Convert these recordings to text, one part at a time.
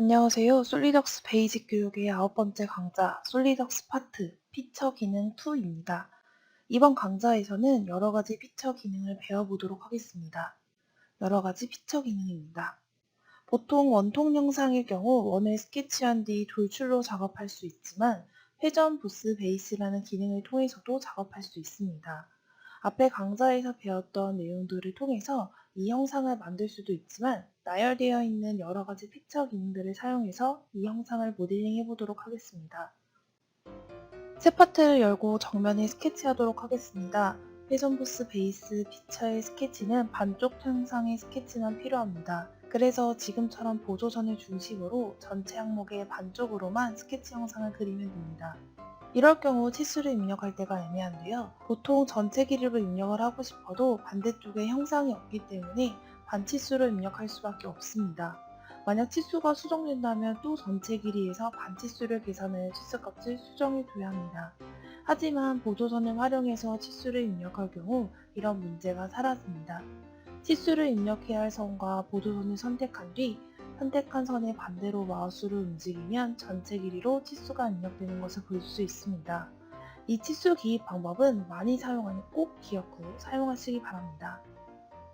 안녕하세요. 솔리덕스 베이직 교육의 9번째 강좌 솔리덕스 파트 피처 기능 2입니다. 이번 강좌에서는 여러 가지 피처 기능을 배워보도록 하겠습니다. 여러 가지 피처 기능입니다. 보통 원통 영상일 경우 원을 스케치한 뒤 돌출로 작업할 수 있지만 회전 부스 베이스라는 기능을 통해서도 작업할 수 있습니다. 앞에 강좌에서 배웠던 내용들을 통해서 이 영상을 만들 수도 있지만 나열되어 있는 여러 가지 픽처 기능들을 사용해서 이 영상을 모델링 해보도록 하겠습니다. 새 파트를 열고 정면에 스케치하도록 하겠습니다. 회전 부스 베이스 피처의 스케치는 반쪽 형상의 스케치만 필요합니다. 그래서 지금처럼 보조선을 중심으로 전체 항목의 반쪽으로만 스케치 영상을 그리면 됩니다. 이럴 경우 치수를 입력할 때가 애매한데요. 보통 전체 길이로 입력을 하고 싶어도 반대쪽에 형상이 없기 때문에 반치수로 입력할 수밖에 없습니다. 만약 치수가 수정된다면 또 전체 길이에서 반치수를 계산해 치수값을 수정해줘야 합니다. 하지만 보조선을 활용해서 치수를 입력할 경우 이런 문제가 사라집니다. 치수를 입력해야 할 선과 보조선을 선택한 뒤 선택한 선의 반대로 마우스를 움직이면 전체 길이로 치수가 입력되는 것을 볼 수 있습니다. 이 치수 기입 방법은 많이 사용하니 꼭 기억 후 사용하시기 바랍니다.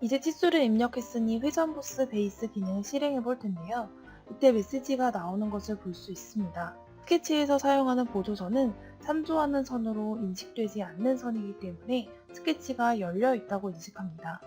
이제 치수를 입력했으니 회전 부스 베이스 기능을 실행해 볼 텐데요. 이때 메시지가 나오는 것을 볼 수 있습니다. 스케치에서 사용하는 보조선은 참조하는 선으로 인식되지 않는 선이기 때문에 스케치가 열려 있다고 인식합니다.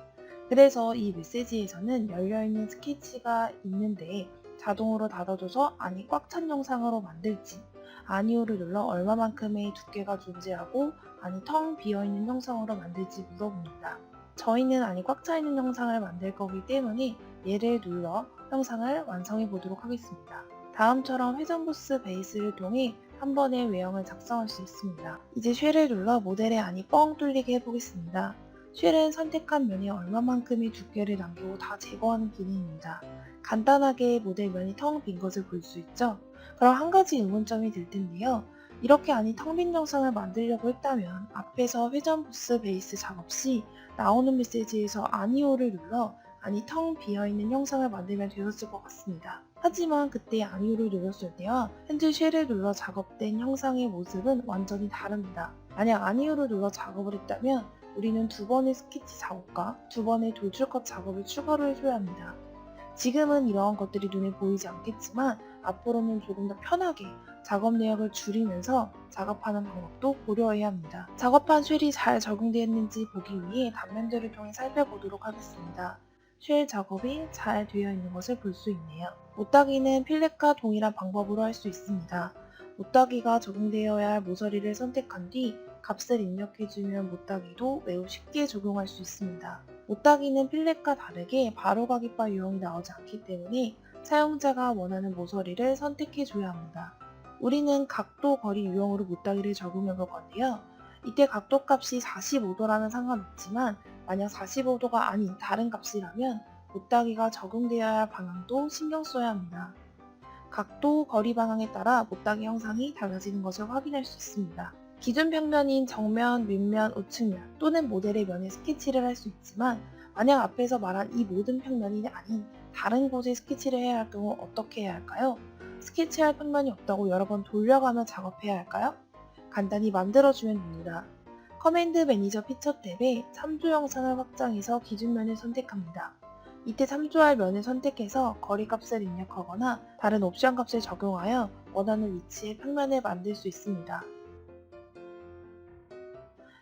그래서 이 메시지에서는 열려있는 스케치가 있는데 자동으로 닫아줘서 안이 꽉 찬 영상으로 만들지 아니오를 눌러 얼마만큼의 두께가 존재하고 안이 텅 비어있는 영상으로 만들지 물어봅니다. 저희는 안이 꽉 차 있는 영상을 만들 거기 때문에 얘를 눌러 영상을 완성해 보도록 하겠습니다. 다음처럼 회전 부스 베이스를 통해 한 번에 외형을 작성할 수 있습니다. 이제 쉘을 눌러 모델의 안이 뻥 뚫리게 해보겠습니다. 쉘은 선택한 면에 얼마만큼의 두께를 남기고 다 제거하는 기능입니다. 간단하게 모델 면이 텅 빈 것을 볼 수 있죠? 그럼 한 가지 의문점이 들 텐데요. 이렇게 안이 텅 빈 영상을 만들려고 했다면 앞에서 회전 부스 베이스 작업 시 나오는 메시지에서 아니오를 눌러 안이 텅 비어있는 영상을 만들면 되었을 것 같습니다. 하지만 그때 아니오를 눌렀을 때와 현재 쉘을 눌러 작업된 영상의 모습은 완전히 다릅니다. 만약 아니오를 눌러 작업을 했다면 우리는 두 번의 스케치 작업과 두 번의 돌출컷 작업을 추가로 해줘야 합니다. 지금은 이러한 것들이 눈에 보이지 않겠지만 앞으로는 조금 더 편하게 작업 내역을 줄이면서 작업하는 방법도 고려해야 합니다. 작업한 쉘이 잘 적용되었는지 보기 위해 단면들을 통해 살펴보도록 하겠습니다. 쉘 작업이 잘 되어 있는 것을 볼 수 있네요. 못따기는 필렛과 동일한 방법으로 할 수 있습니다. 못따기가 적용되어야 할 모서리를 선택한 뒤 값을 입력해주면 못따기도 매우 쉽게 적용할 수 있습니다. 못따기는 필렛과 다르게 바로가기바 유형이 나오지 않기 때문에 사용자가 원하는 모서리를 선택해줘야 합니다. 우리는 각도 거리 유형으로 못따기를 적용해 볼 건데요. 이때 각도 값이 45도라면 상관없지만 만약 45도가 아닌 다른 값이라면 못따기가 적용되어야 할 방향도 신경 써야 합니다. 각도, 거리 방향에 따라 못따기 형상이 달라지는 것을 확인할 수 있습니다. 기준 평면인 정면, 윗면, 우측면 또는 모델의 면에 스케치를 할 수 있지만 만약 앞에서 말한 이 모든 평면이 아닌 다른 곳에 스케치를 해야 할 경우 어떻게 해야 할까요? 스케치할 평면이 없다고 여러 번 돌려가며 작업해야 할까요? 간단히 만들어주면 됩니다. 커맨드 매니저 피처 탭에 참조 영상을 확장해서 기준면을 선택합니다. 이때 참조할 면을 선택해서 거리 값을 입력하거나 다른 옵션 값을 적용하여 원하는 위치에 평면을 만들 수 있습니다.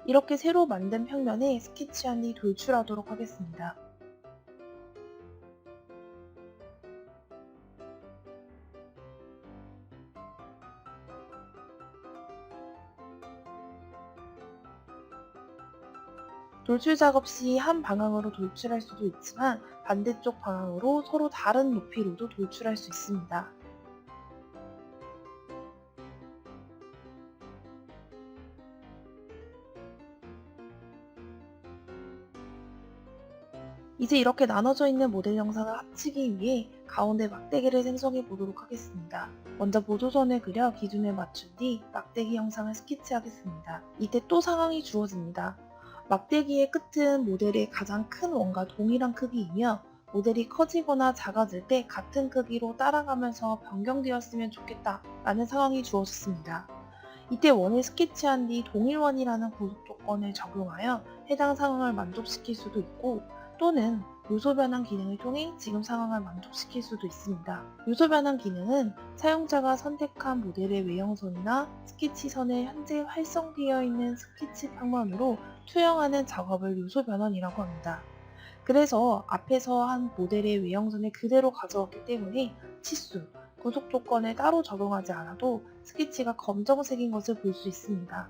이렇게 새로 만든 평면에 스케치한 뒤 돌출하도록 하겠습니다. 돌출 작업 시 한 방향으로 돌출할 수도 있지만 반대쪽 방향으로 서로 다른 높이로도 돌출할 수 있습니다. 이제 이렇게 나눠져 있는 모델 영상을 합치기 위해 가운데 막대기를 생성해 보도록 하겠습니다. 먼저 보조선을 그려 기준을 맞춘 뒤 막대기 영상을 스케치하겠습니다. 이때 또 상황이 주어집니다. 막대기의 끝은 모델의 가장 큰 원과 동일한 크기이며 모델이 커지거나 작아질 때 같은 크기로 따라가면서 변경되었으면 좋겠다 라는 상황이 주어졌습니다. 이때 원을 스케치한 뒤 동일원이라는 고속 조건을 적용하여 해당 상황을 만족시킬 수도 있고, 또는 요소 변환 기능을 통해 지금 상황을 만족시킬 수도 있습니다. 요소 변환 기능은 사용자가 선택한 모델의 외형선이나 스케치선을 현재 활성되어 있는 스케치 평면으로 투영하는 작업을 요소 변환이라고 합니다. 그래서 앞에서 한 모델의 외형선을 그대로 가져왔기 때문에 치수, 구속 조건을 따로 적용하지 않아도 스케치가 검정색인 것을 볼 수 있습니다.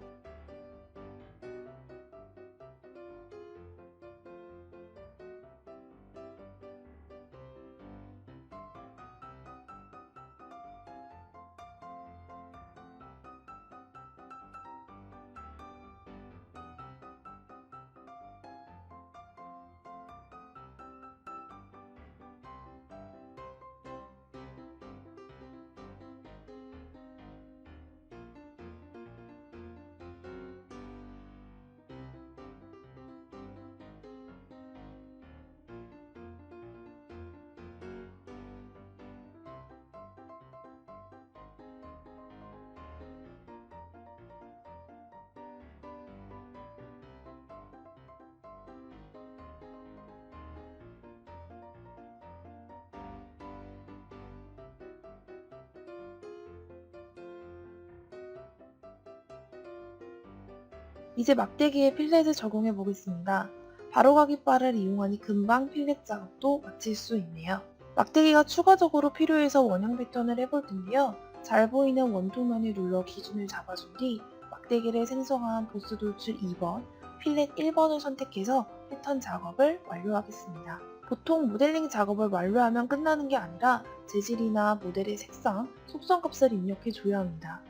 이제 막대기에 필렛을 적용해 보겠습니다. 바로가기 바를 이용하니 금방 필렛 작업도 마칠 수 있네요. 막대기가 추가적으로 필요해서 원형 패턴을 해볼 텐데요. 잘 보이는 원통면을 눌러 기준을 잡아준 뒤 막대기를 생성한 보스 돌출 2번, 필렛 1번을 선택해서 패턴 작업을 완료하겠습니다. 보통 모델링 작업을 완료하면 끝나는 게 아니라 재질이나 모델의 색상, 속성 값을 입력해 줘야 합니다.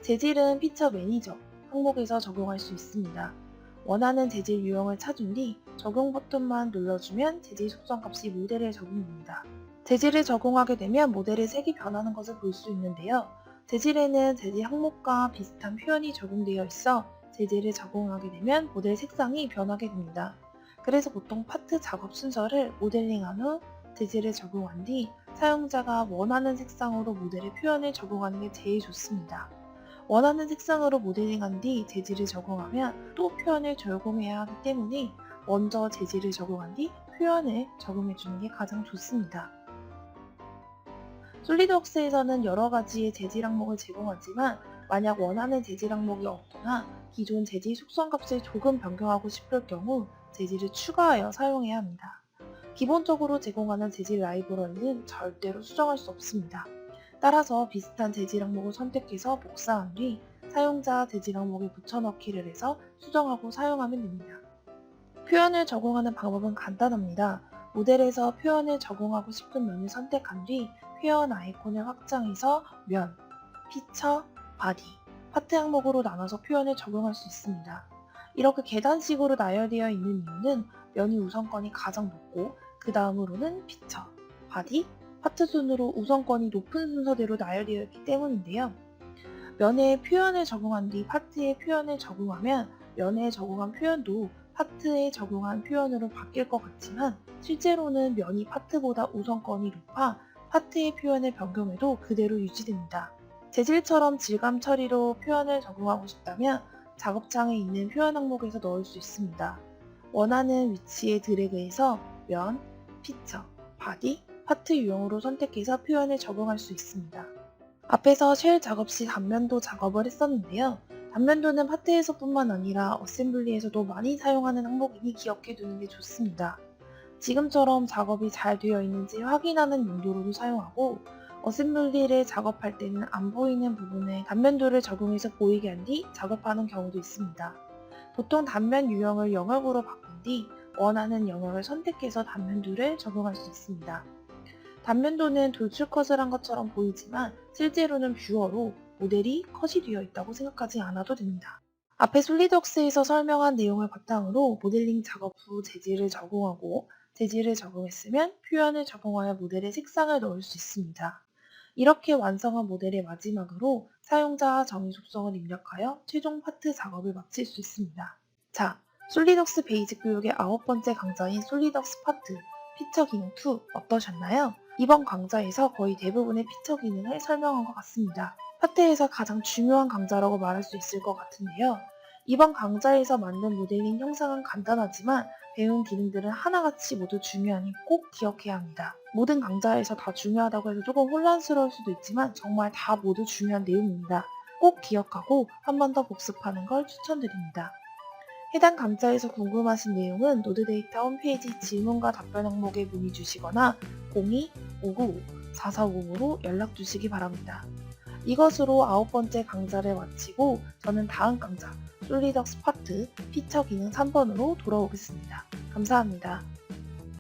재질은 피처 매니저 항목에서 적용할 수 있습니다. 원하는 재질 유형을 찾은 뒤 적용 버튼만 눌러주면 재질 속성 값이 모델에 적용됩니다. 재질을 적용하게 되면 모델의 색이 변하는 것을 볼 수 있는데요. 재질에는 재질 항목과 비슷한 표현이 적용되어 있어 재질을 적용하게 되면 모델 색상이 변하게 됩니다. 그래서 보통 파트 작업 순서를 모델링한 후 재질을 적용한 뒤 사용자가 원하는 색상으로 모델의 표현을 적용하는 게 제일 좋습니다. 원하는 색상으로 모델링한 뒤 재질을 적용하면 또 표현을 적용해야 하기 때문에 먼저 재질을 적용한 뒤 표현을 적용해주는 게 가장 좋습니다. 솔리드웍스에서는 여러 가지의 재질 항목을 제공하지만 만약 원하는 재질 항목이 없거나 기존 재질 속성 값을 조금 변경하고 싶을 경우 재질을 추가하여 사용해야 합니다. 기본적으로 제공하는 재질 라이브러리는 절대로 수정할 수 없습니다. 따라서 비슷한 재질 항목을 선택해서 복사한 뒤 사용자 재질 항목에 붙여넣기를 해서 수정하고 사용하면 됩니다. 표현을 적용하는 방법은 간단합니다. 모델에서 표현을 적용하고 싶은 면을 선택한 뒤 표현 아이콘을 확장해서 면, 피처, 바디, 파트 항목으로 나눠서 표현을 적용할 수 있습니다. 이렇게 계단식으로 나열되어 있는 이유는 면이 우선권이 가장 높고 그 다음으로는 피처, 바디, 파트 순으로 우선권이 높은 순서대로 나열되어 있기 때문인데요. 면에 표현을 적용한 뒤 파트에 표현을 적용하면 면에 적용한 표현도 파트에 적용한 표현으로 바뀔 것 같지만 실제로는 면이 파트보다 우선권이 높아 파트의 표현을 변경해도 그대로 유지됩니다. 재질처럼 질감 처리로 표현을 적용하고 싶다면 작업창에 있는 표현 항목에서 넣을 수 있습니다. 원하는 위치에 드래그해서 면, 피처, 바디, 파트 유형으로 선택해서 표현을 적용할 수 있습니다. 앞에서 쉘 작업 시 단면도 작업을 했었는데요. 단면도는 파트에서뿐만 아니라 어셈블리에서도 많이 사용하는 항목이니 기억해두는 게 좋습니다. 지금처럼 작업이 잘 되어 있는지 확인하는 용도로도 사용하고 어셈블리를 작업할 때는 안 보이는 부분에 단면도를 적용해서 보이게 한 뒤 작업하는 경우도 있습니다. 보통 단면 유형을 영역으로 바꾼 뒤 원하는 영역을 선택해서 단면도를 적용할 수 있습니다. 단면도는 돌출 컷을 한 것처럼 보이지만 실제로는 뷰어로 모델이 컷이 되어 있다고 생각하지 않아도 됩니다. 앞에 솔리드웍스에서 설명한 내용을 바탕으로 모델링 작업 후 재질을 적용하고 재질을 적용했으면 표현을 적용하여 모델의 색상을 넣을 수 있습니다. 이렇게 완성한 모델의 마지막으로 사용자 정의 속성을 입력하여 최종 파트 작업을 마칠 수 있습니다. 자, 솔리덕스 베이직 교육의 9번째 강좌인 솔리덕스 파트 피처 기능 2 어떠셨나요? 이번 강좌에서 거의 대부분의 피처 기능을 설명한 것 같습니다. 파트에서 가장 중요한 강좌라고 말할 수 있을 것 같은데요. 이번 강좌에서 만든 모델링 영상은 간단하지만 배운 기능들은 하나같이 모두 중요하니 꼭 기억해야 합니다. 모든 강좌에서 다 중요하다고 해서 조금 혼란스러울 수도 있지만 정말 다 모두 중요한 내용입니다. 꼭 기억하고 한 번 더 복습하는 걸 추천드립니다. 해당 강좌에서 궁금하신 내용은 노드데이터 홈페이지 질문과 답변 항목에 문의 주시거나 02-595-4450으로 연락 주시기 바랍니다. 이것으로 9번째 강좌를 마치고 저는 다음 강좌 솔리덕스 파트 피처 기능 3번으로 돌아오겠습니다. 감사합니다.